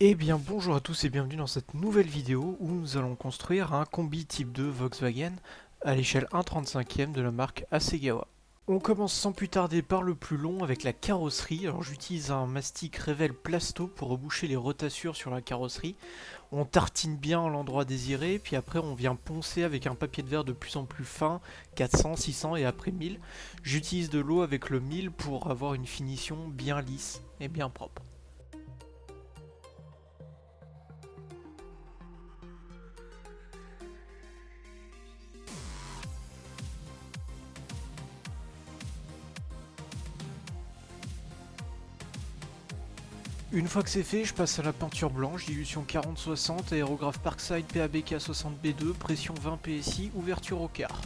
Eh bien bonjour à tous et bienvenue dans cette nouvelle vidéo où nous allons construire un combi type 2 Volkswagen à l'échelle 1/35e de la marque Hasegawa. On commence sans plus tarder par le plus long avec la carrosserie. Alors j'utilise un mastic Revell Plasto pour reboucher les rotassures sur la carrosserie. On tartine bien à l'endroit désiré, puis après on vient poncer avec un papier de verre de plus en plus fin, 400, 600 et après 1000. J'utilise de l'eau avec le 1000 pour avoir une finition bien lisse et bien propre. Une fois que c'est fait, je passe à la peinture blanche, dilution 40-60, aérographe Parkside PABK 60B2, pression 20 PSI, ouverture au quart.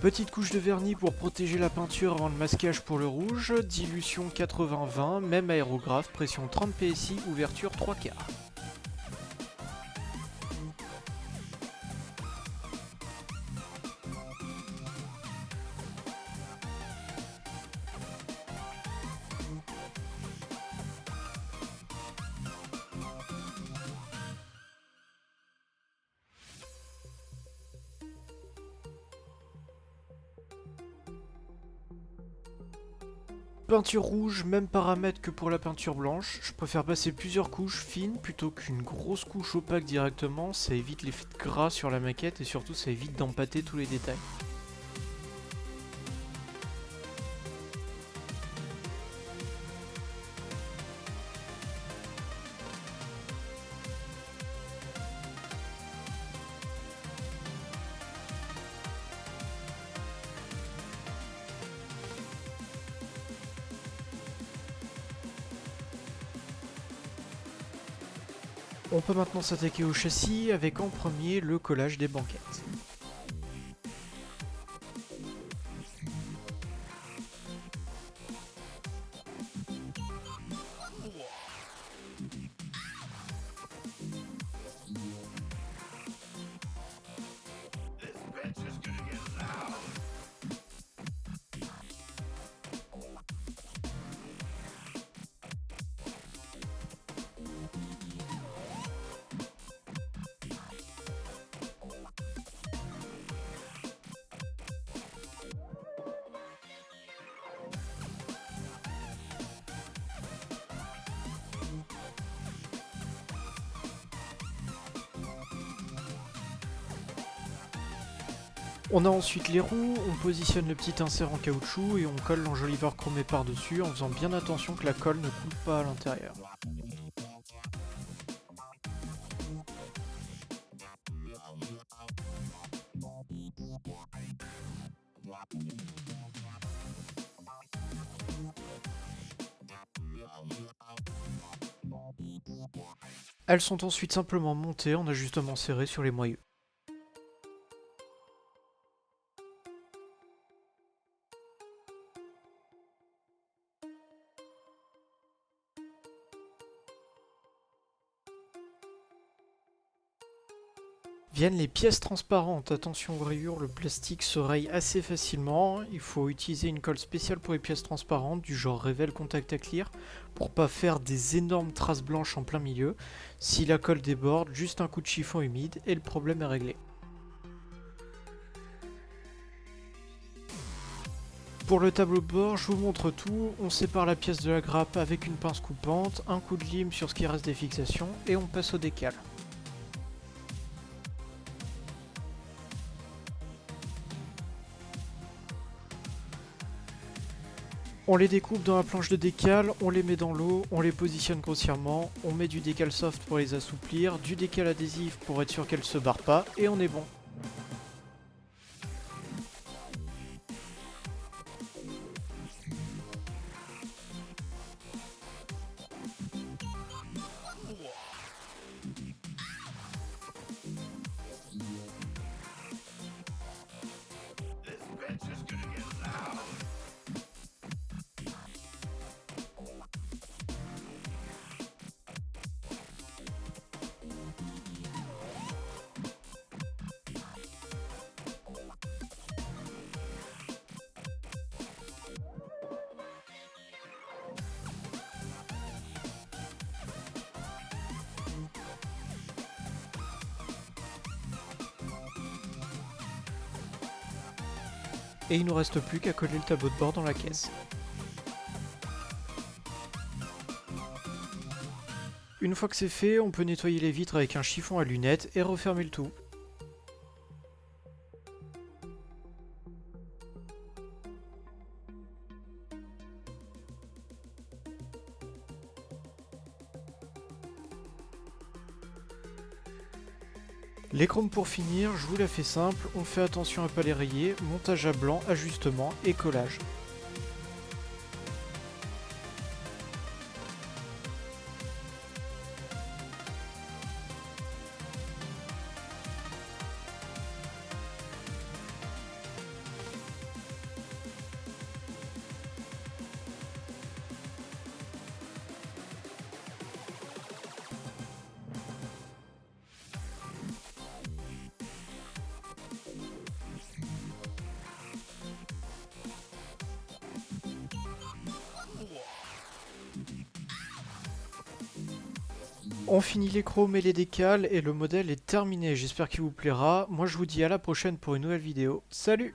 Petite couche de vernis pour protéger la peinture avant le masquage pour le rouge, dilution 80-20, même aérographe, pression 30 PSI, ouverture 3 quarts. Peinture rouge, même paramètre que pour la peinture blanche. Je préfère passer plusieurs couches fines plutôt qu'une grosse couche opaque directement, ça évite l'effet de gras sur la maquette et surtout ça évite d'empâter tous les détails. On peut maintenant s'attaquer au châssis avec en premier le collage des banquettes. On a ensuite les roues, on positionne le petit insert en caoutchouc et on colle l'enjoliveur chromé par-dessus en faisant bien attention que la colle ne coule pas à l'intérieur. Elles sont ensuite simplement montées en ajustement serré sur les moyeux. Viennent les pièces transparentes. Attention aux rayures, le plastique se raye assez facilement. Il faut utiliser une colle spéciale pour les pièces transparentes du genre Revell Contact Clear pour pas faire des énormes traces blanches en plein milieu. Si la colle déborde, juste un coup de chiffon humide et le problème est réglé. Pour le tableau de bord, je vous montre tout. On sépare la pièce de la grappe avec une pince coupante, un coup de lime sur ce qui reste des fixations et on passe au décal. On les découpe dans la planche de décal, on les met dans l'eau, on les positionne grossièrement, on met du décal soft pour les assouplir, du décal adhésif pour être sûr qu'elles se barrent pas, et on est bon. Et il nous reste plus qu'à coller le tableau de bord dans la caisse. Une fois que c'est fait, on peut nettoyer les vitres avec un chiffon à lunettes et refermer le tout. Les chromes pour finir, je vous la fais simple, on fait attention à pas les rayer, montage à blanc, ajustement et collage. On finit les chromes et les décals et le modèle est terminé, j'espère qu'il vous plaira. Moi je vous dis à la prochaine pour une nouvelle vidéo. Salut!